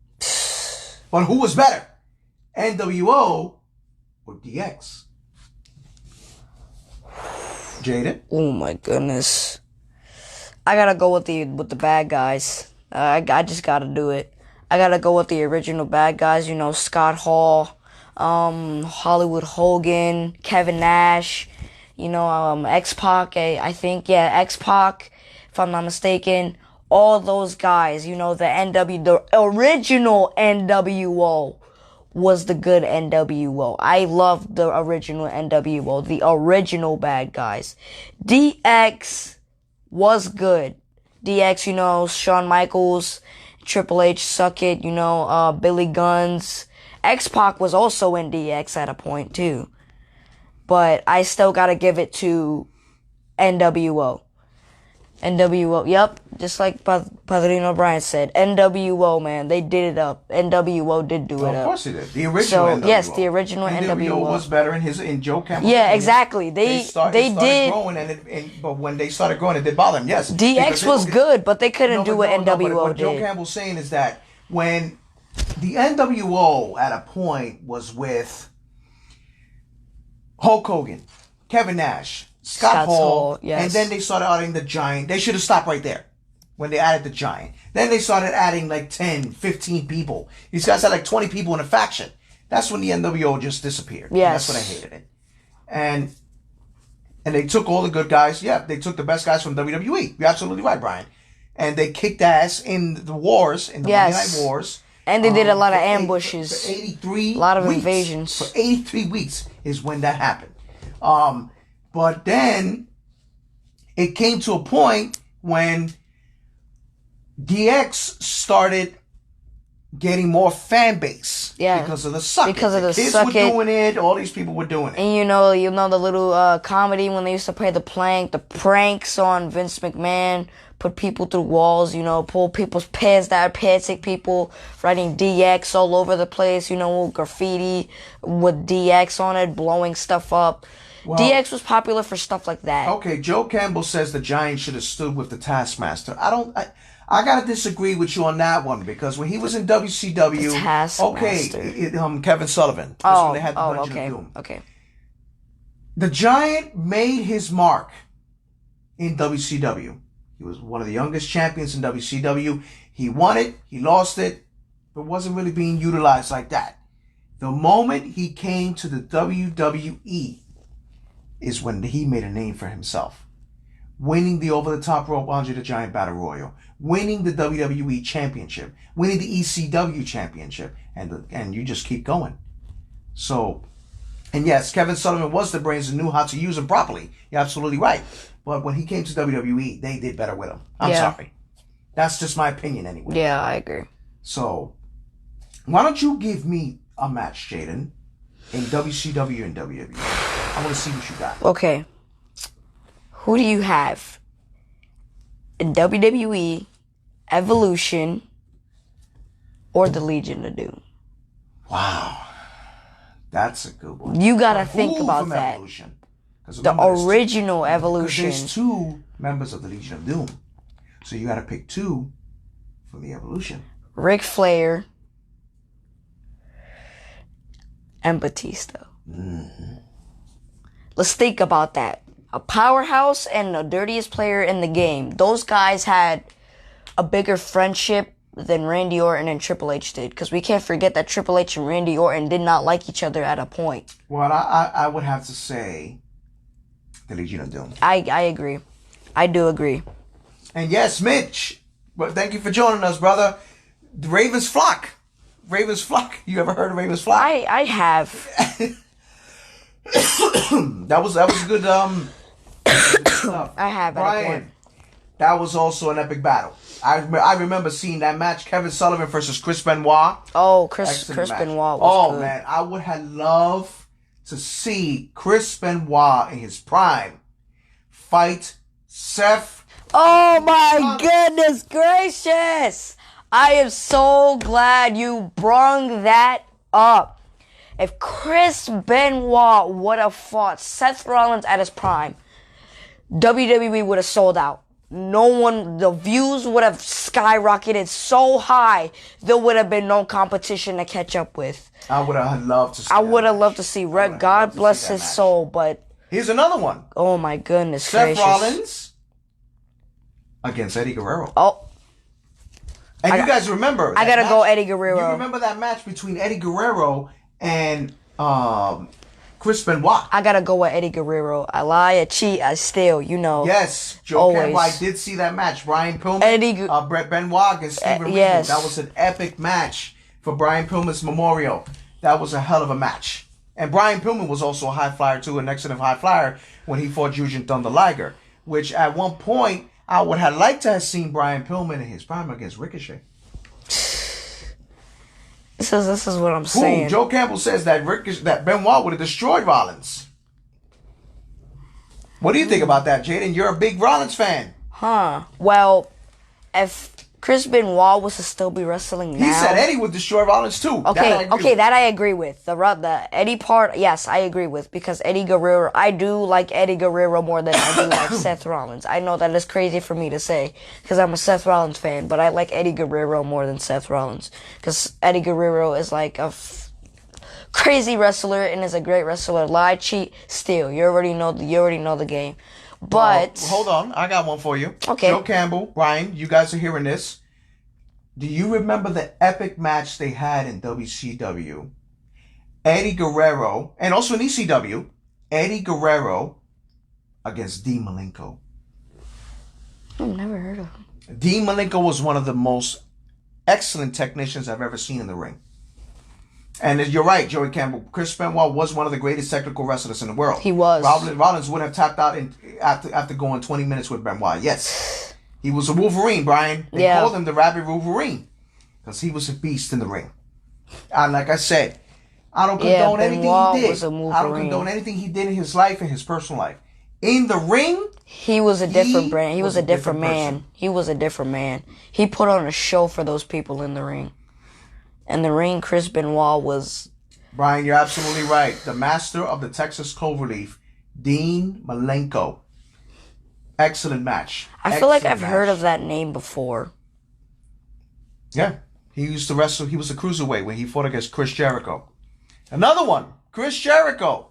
But who was better? NWO or DX? Jaden? Oh my goodness. I gotta go with the bad guys. I just gotta do it. I gotta go with the original bad guys. Scott Hall, Hollywood Hogan, Kevin Nash. X-Pac. I think X-Pac, if I'm not mistaken. All those guys. The original NWO was the good NWO. I love the original NWO, the original bad guys. DX was good. DX, Shawn Michaels, Triple H, Suck It, Billy Guns. X-Pac was also in DX at a point too. But I still gotta give it to NWO. NWO, yep, just like Padrino Brian said. NWO, man, they did it up. NWO did do it up. Of course they did. The original NWO. Yes, the original NWO was better in Joe Campbell. Yeah, exactly. They started did. Growing, but when they started growing, it did bother them. Yes, DX was good, but they couldn't do what NWO did. What Joe Campbell's saying is that when the NWO at a point was with Hulk Hogan, Kevin Nash, Scott Hall, yes. And then they started adding the Giant. They should have stopped right there when they added the Giant. Then they started adding like 10, 15 people. These guys had like 20 people in a faction. That's when the NWO just disappeared. Yes. And that's when I hated it. And they took all the good guys. Yeah, they took the best guys from WWE. You're absolutely right, Brian. And they kicked ass in the wars, in the Monday Night Wars. And they did a lot of ambushes. For 83 a lot of weeks. invasions. For 83 weeks is when that happened. But then it came to a point when DX started getting more fan base. Yeah. Because of the Suck It. Because of the kids Suck were It. doing it. All these people were doing it. And you know the little comedy when they used to play the pranks on Vince McMahon, put people through walls, pull people's pants down, pansy people, writing DX all over the place, graffiti with DX on it, blowing stuff up. Well, DX was popular for stuff like that. Okay, Joe Campbell says the Giant should have stood with the Taskmaster. I gotta disagree with you on that one because when he was in WCW, Kevin Sullivan. That's when they had the Dungeon of Doom. Okay. The Giant made his mark in WCW. He was one of the youngest champions in WCW. He won it, he lost it, but wasn't really being utilized like that. The moment he came to the WWE is when he made a name for himself. winning the over-the-top rope Andre the Giant Battle Royal, winning the WWE Championship, winning the ECW Championship, and you just keep going. So, and yes, Kevin Sullivan was the brains and knew how to use them properly. You're absolutely right. But when he came to WWE, they did better with him. I'm sorry. That's just my opinion anyway. Yeah, I agree. So, why don't you give me a match, Jaden, in WCW and WWE? I want to see what you got. Okay. Who do you have in WWE, Evolution, or the Legion of Doom? Wow. That's a good one. You gotta think about that. Evolution? The original Evolution. There's 2 members of the Legion of Doom. So you gotta pick 2 from the Evolution. Ric Flair and Batista. Mm-hmm. Let's think about that. A powerhouse and the dirtiest player in the game. Those guys had a bigger friendship than Randy Orton and Triple H did. Because we can't forget that Triple H and Randy Orton did not like each other at a point. Well, I would have to say the Legion of Doom. I agree. I do agree. And yes, Mitch. Well, thank you for joining us, brother. The Ravens Flock. Ravens Flock. You ever heard of Ravens Flock? I have. that was good stuff. I have. Brian, that was also an epic battle. I remember seeing that match, Kevin Sullivan versus Chris Benoit. Oh, Chris Benoit was good. Man, I would have loved to see Chris Benoit in his prime fight Seth. Oh my goodness gracious! I am so glad you brung that up. If Chris Benoit would have fought Seth Rollins at his prime, WWE would have sold out. The views would have skyrocketed so high, there would have been no competition to catch up with. I would have loved to see loved to see Red. God bless his soul, but... Here's another one. Oh my goodness Seth gracious. Rollins against Eddie Guerrero. Oh. And you guys remember... I gotta go Eddie Guerrero. You remember that match between Eddie Guerrero and Chris Benoit? I gotta go with Eddie Guerrero. I lie, I cheat, I steal, you know. Yes, Joe Campbell, I did see that match. Brian Pillman, Brett Benoit against Steven Regal. Yes. That was an epic match for Brian Pillman's memorial. That was a hell of a match. And Brian Pillman was also a high flyer too, an excellent high flyer when he fought Jushin Thunder Liger, which at one point I would have liked to have seen Brian Pillman in his prime against Ricochet. This is what I'm saying. Joe Campbell says that Benoit would have destroyed Rollins. What do you think about that, Jaden? You're a big Rollins fan. Huh. Well, if Chris Benoit was to still be wrestling now... He said Eddie would destroy Rollins too. That I agree with. The Eddie part, yes, I agree with. Because Eddie Guerrero, I do like Eddie Guerrero more than I do like Seth Rollins. I know that is crazy for me to say, because I'm a Seth Rollins fan, but I like Eddie Guerrero more than Seth Rollins. Because Eddie Guerrero is like a crazy wrestler and is a great wrestler. Lie, cheat, steal. You already know the game. But hold on, I got one for you. Okay. Joe Campbell, Brian, you guys are hearing this. Do you remember the epic match they had in WCW? Eddie Guerrero, and also in ECW, Eddie Guerrero against Dean Malenko. I've never heard of him. Dean Malenko was one of the most excellent technicians I've ever seen in the ring. And you're right, Joey Campbell. Chris Benoit was one of the greatest technical wrestlers in the world. He was. Rollins would have tapped out after going 20 minutes with Benoit. Yes. He was a Wolverine, Brian. They called him the Rabid Wolverine. Because he was a beast in the ring. And like I said, I don't condone anything he did. I don't condone anything he did in his life and his personal life. In the ring, he was a different brand. He was a different man. He was a different man. He put on a show for those people in the ring. In the ring, Chris Benoit was... Brian, you're absolutely right. The master of the Texas Cloverleaf, Dean Malenko. Excellent match. I feel like I've heard of that name before. Yeah. He used to wrestle. He was a cruiserweight when he fought against Chris Jericho. Another one, Chris Jericho.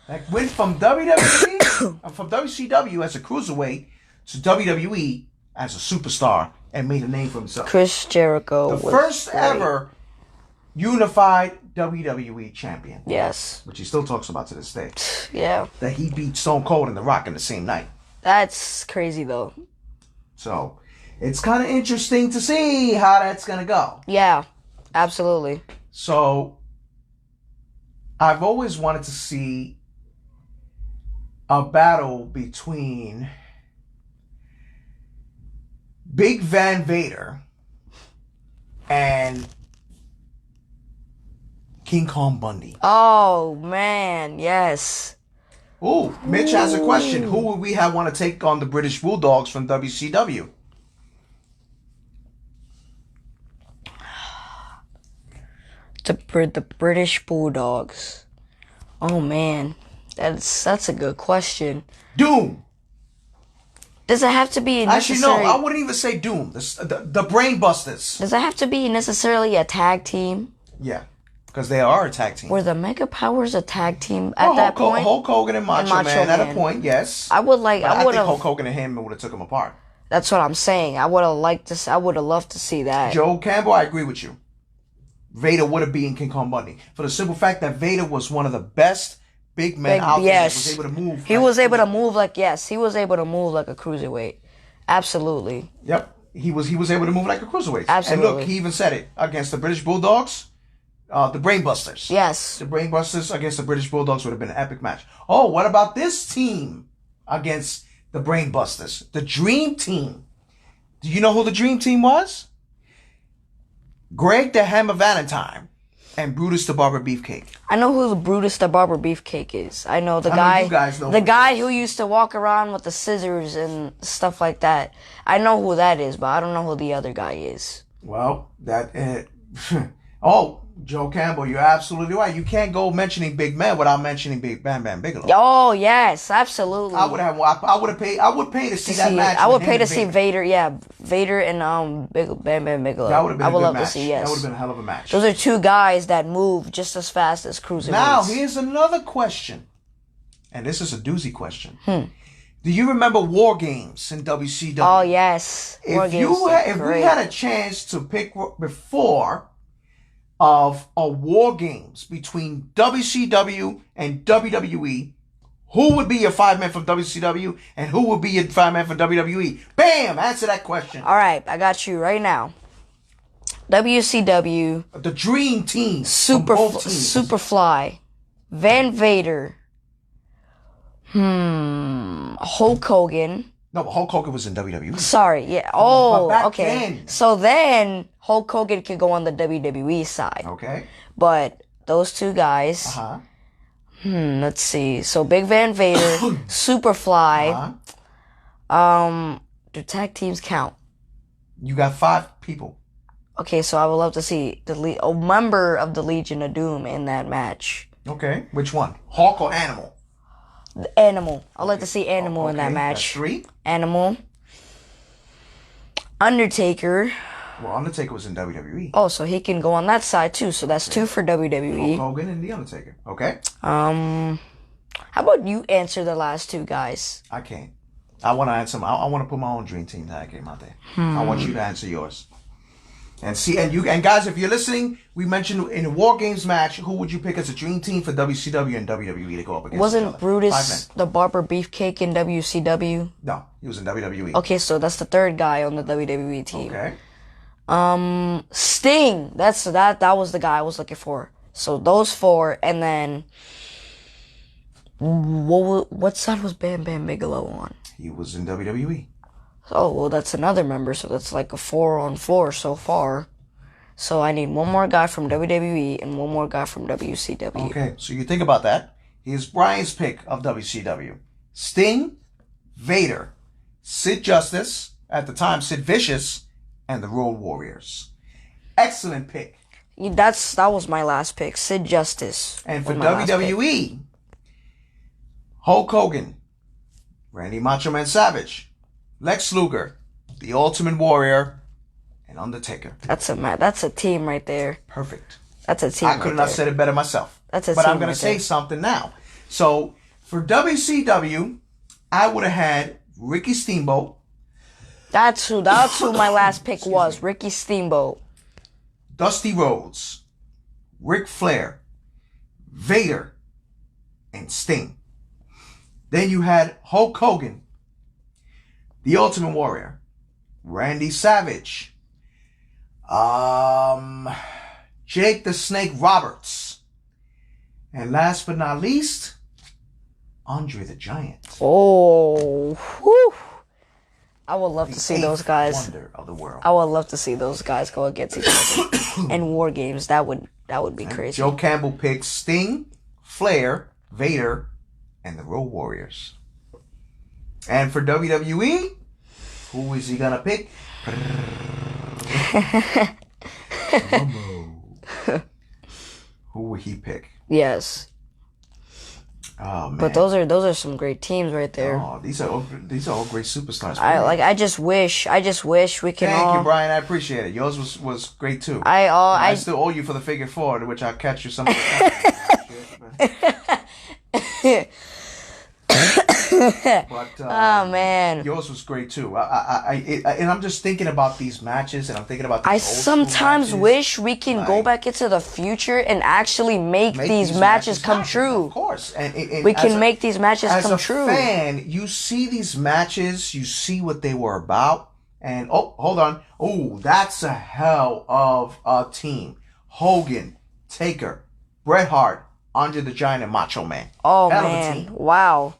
That went from WWE, from WCW as a cruiserweight to WWE as a superstar and made a name for himself. Chris Jericho the first ever unified WWE champion. Yes. Which he still talks about to this day. Yeah. That he beat Stone Cold and The Rock in the same night. That's crazy though. So it's kind of interesting to see how that's gonna go. Yeah, absolutely. So I've always wanted to see a battle between Big Van Vader and King Kong Bundy. Oh man, yes. Ooh, Mitch has a question. Who would we have want to take on the British Bulldogs from WCW? The British Bulldogs. Oh man, that's a good question. Doom. Does it have to be Actually, no, necessary? I wouldn't even say Doom. The Brain Busters. Does it have to be necessarily a tag team? Yeah, because they are a tag team. Were the Mega Powers a tag team at that point? Hulk Hogan and Macho Man at a point, yes. I would like. But I I would think have. Hulk Hogan and him would have took them apart. That's what I'm saying. I would have liked to. I would have loved to see that. Joe Campbell, I agree with you. Vader would have beaten King Kong Bundy for the simple fact that Vader was one of the best big men out there. Yes, Was able to move. He was able to move like he was able to move like a cruiserweight. Absolutely. Yep, he was able to move like a cruiserweight. Absolutely. And look, he even said it against the British Bulldogs, the Brain Busters. Yes. The Brain Busters against the British Bulldogs would have been an epic match. Oh, what about this team against the Brain Busters? The Dream Team. Do you know who the Dream Team was? Greg the Hammer Valentine and Brutus the Barber Beefcake. I know who the Brutus the Barber Beefcake is. I know the I know guy. you guys know the who guy he is. who used to walk around with the scissors and stuff like that. I know who that is, but I don't know who the other guy is. Well, oh, Joe Campbell, you're absolutely right. You can't go mentioning big men without mentioning Big Bam Bam Bigelow. Oh yes, absolutely. I would pay to see that match. I would with pay him to and see Vader. Yeah, Vader and Bam Bam Bigelow. That would have been I a would good love match. to see. Yes, That would have been a hell of a match. Those are two guys that move just as fast as cruiserweights. Now, here's another question. And this is a doozy question. Do you remember War Games in WCW? Oh yes. If we had a chance to pick before of a War Games between WCW and WWE, who would be your 5-man from WCW and who would be your 5-man from WWE? Bam! Answer that question. All right, I got you right now. WCW. The Dream Team. Superfly. Van Vader. Hulk Hogan. No, but Hulk Hogan was in WWE. Sorry, yeah. But Oh, back okay. then. So then Hulk Hogan could go on the WWE side. Okay. But those two guys. Uh-huh. Let's see. So Big Van Vader, Superfly. Do tag teams count? You got 5 people. Okay, so I would love to see a member of the Legion of Doom in that match. Okay. Which one? Hulk or Animal? Animal. I'd like to see Animal in that That's match. 3. Animal. Undertaker. Well, Undertaker was in WWE. Oh, so he can go on that side too. So that's 2 for Hulk WWE. Hogan and The Undertaker. Okay. How about you answer the last 2 guys? I can't. I want to answer. I want to put my own Dream Team tag game out there. I want you to answer yours. And guys, if you're listening, we mentioned in a War Games match, who would you pick as a Dream Team for WCW and WWE to go up against each Wasn't other? Brutus 5 men. the Barber Beefcake in WCW? No, he was in WWE. Okay, so that's the 3rd guy on the WWE team. Okay. Sting. That was the guy I was looking for. So those 4, and then what side was Bam Bam Bigelow on? He was in WWE. Oh, well, that's another member, so that's like a 4-on-4 so far. So I need one more guy from WWE and one more guy from WCW. Okay, so you think about that. Here's Brian's pick of WCW. Sting, Vader, Sid Justice, at the time Sid Vicious, and the Road Warriors. Excellent pick. That was my last pick, Sid Justice. And for was my last pick. WWE, Hulk Hogan, Randy Macho Man Savage, Lex Luger, The Ultimate Warrior, and Undertaker. That's a team right there. Perfect. That's a team. I could not have said it better myself. That's a But team I'm going right to say there. something now. So for WCW, I would have had Ricky Steamboat, That's who my last pick was. Ricky Steamboat. Dusty Rhodes, Ric Flair, Vader, and Sting. Then you had Hulk Hogan, The Ultimate Warrior, Randy Savage, Jake the Snake Roberts, and last but not least, Andre the Giant. Oh, whew. I would love to see those guys. Wonder of the world. I would love to see those guys go against each other in war games. That would be crazy. Joe Campbell picks Sting, Flair, Vader, and the Road Warriors. And for WWE, who is he gonna pick? Who would he pick? Yes. Oh man! But those are some great teams right there. Oh, these are all great superstars. I just wish we can. Thank you, Brian. I appreciate it. Yours was great too. I still owe you for the figure 4, which I'll catch you some. But oh man, yours was great too. And I'm just thinking about these matches, and I'm thinking about. I sometimes wish we can go back into the future and actually make these matches come true. Of course, and we can make these matches come true. As a fan, you see these matches, you see what they were about, and hold on, that's a hell of a team: Hogan, Taker, Bret Hart, Andre the Giant, and Macho Man. Oh hell man, of a team. Wow.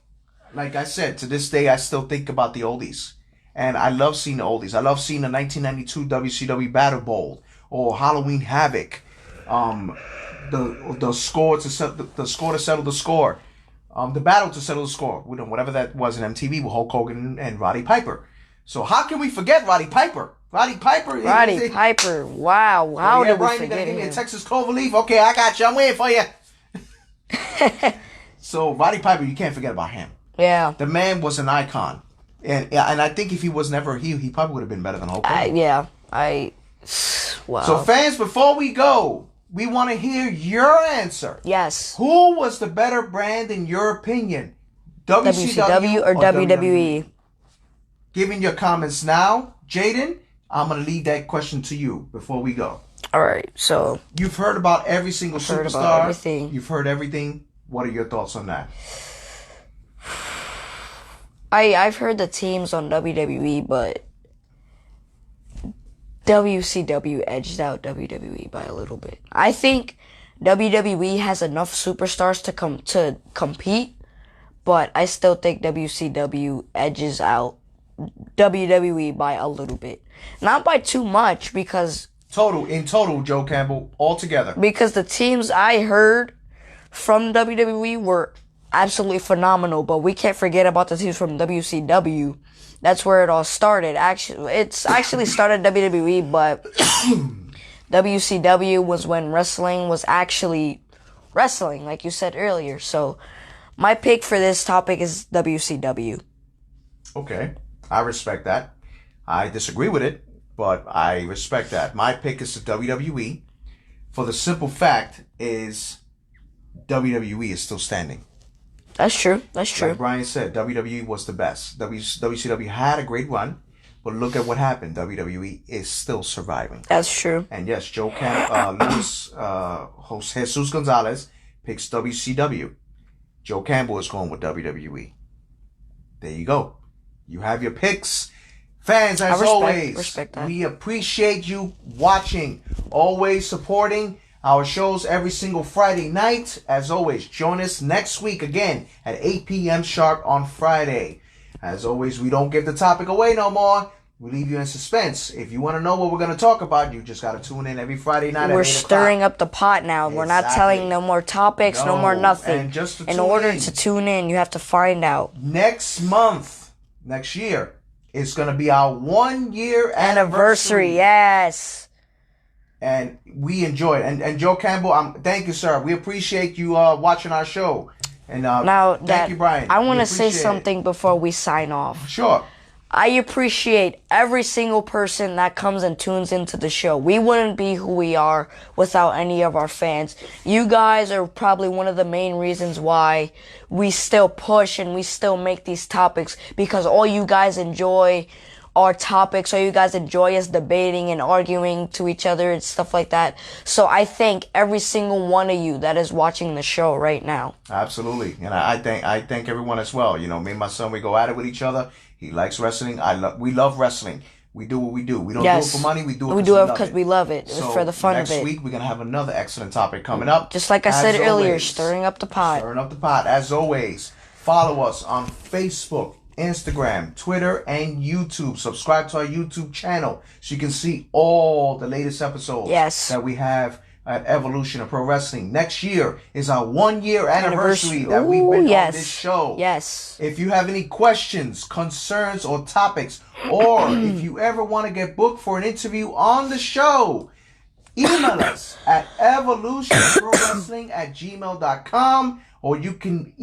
Like I said, to this day, I still think about the oldies. And I love seeing the oldies. I love seeing the 1992 WCW Battle Bowl or Halloween Havoc. The score to settle the score. The battle to settle the score. Whatever that was in MTV with Hulk Hogan and Roddy Piper. So how can we forget Roddy Piper? Roddy Piper. Wow. How did we Brian, forget you gotta give me him? a Texas Cloverleaf? Okay, I got you. I'm waiting for you. So Roddy Piper, you can't forget about him. Yeah. The man was an icon. And I think if he was never a heel, he probably would have been better than Hulk Hogan. Wow. So fans, before we go, we want to hear your answer. Yes. Who was the better brand in your opinion? WCW or WWE? Giving your comments now. Jaden, I'm going to leave that question to you before we go. All right, so. You've heard about every single superstar. Heard about everything. You've heard everything. What are your thoughts on that? I've heard the teams on WWE, but WCW edged out WWE by a little bit. I think WWE has enough superstars to compete, but I still think WCW edges out WWE by a little bit. Not by too much, because in total, Joe Campbell, altogether. Because the teams I heard from WWE were absolutely phenomenal, but we can't forget about the teams from WCW. That's where it all started. It's actually started WWE, but WCW was when wrestling was actually wrestling, like you said earlier. So my pick for this topic is WCW. Okay, I respect that. I disagree with it, but I respect that. My pick is the WWE, for the simple fact is WWE is still standing. That's true. Like Brian said, WWE was the best. WCW had a great run, but look at what happened. WWE is still surviving. That's true. And yes, Jesus Gonzalez picks WCW. Joe Campbell is going with WWE. There you go. You have your picks. Fans, as always, we appreciate you watching, always supporting our shows every single Friday night. As always, join us next week again at 8 p.m. sharp on Friday. As always, we don't give the topic away no more. We leave you in suspense. If you want to know what we're going to talk about, you just got to tune in every Friday night. We're stirring up the pot now. Exactly. We're not telling no more topics, no more nothing. And just in order to tune in, you have to find out. Next year, it's going to be our 1-year anniversary. Yes. And we enjoy it. And Joe Campbell, thank you, sir. We appreciate you watching our show. And thank you, Brian. I want to say something before we sign off. Sure. I appreciate every single person that comes and tunes into the show. We wouldn't be who we are without any of our fans. You guys are probably one of the main reasons why we still push and we still make these topics, because all you guys enjoy our topics, or you guys enjoy us debating and arguing to each other and stuff like that. So I thank every single one of you that is watching the show right now. Absolutely. And I thank everyone as well. You know, me and my son, we go at it with each other. He likes wrestling. We love wrestling. We do what we do. We don't do it Yes. for money. We do it We do it because we love it. It's for the fun of it. Next week, we're going to have another excellent topic coming up. Just like I As said earlier, always, stirring up the pot. Stirring up the pot. As always, follow us on Facebook, Instagram, Twitter, and YouTube. Subscribe to our YouTube channel so you can see all the latest episodes that we have at Evolution of Pro Wrestling. Next year is our 1-year anniversary that we've been on this show. Yes. If you have any questions, concerns, or topics, or if you ever want to get booked for an interview on the show, email us at evolutionprowrestling@gmail.com, or you can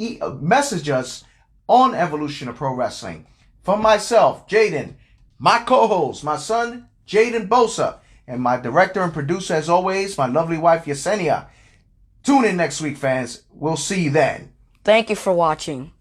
message us on Evolution of Pro Wrestling. From myself, Jaden, my co-host, my son, Jaden Bosa, and my director and producer, as always, my lovely wife, Yesenia. Tune in next week, fans. We'll see you then. Thank you for watching.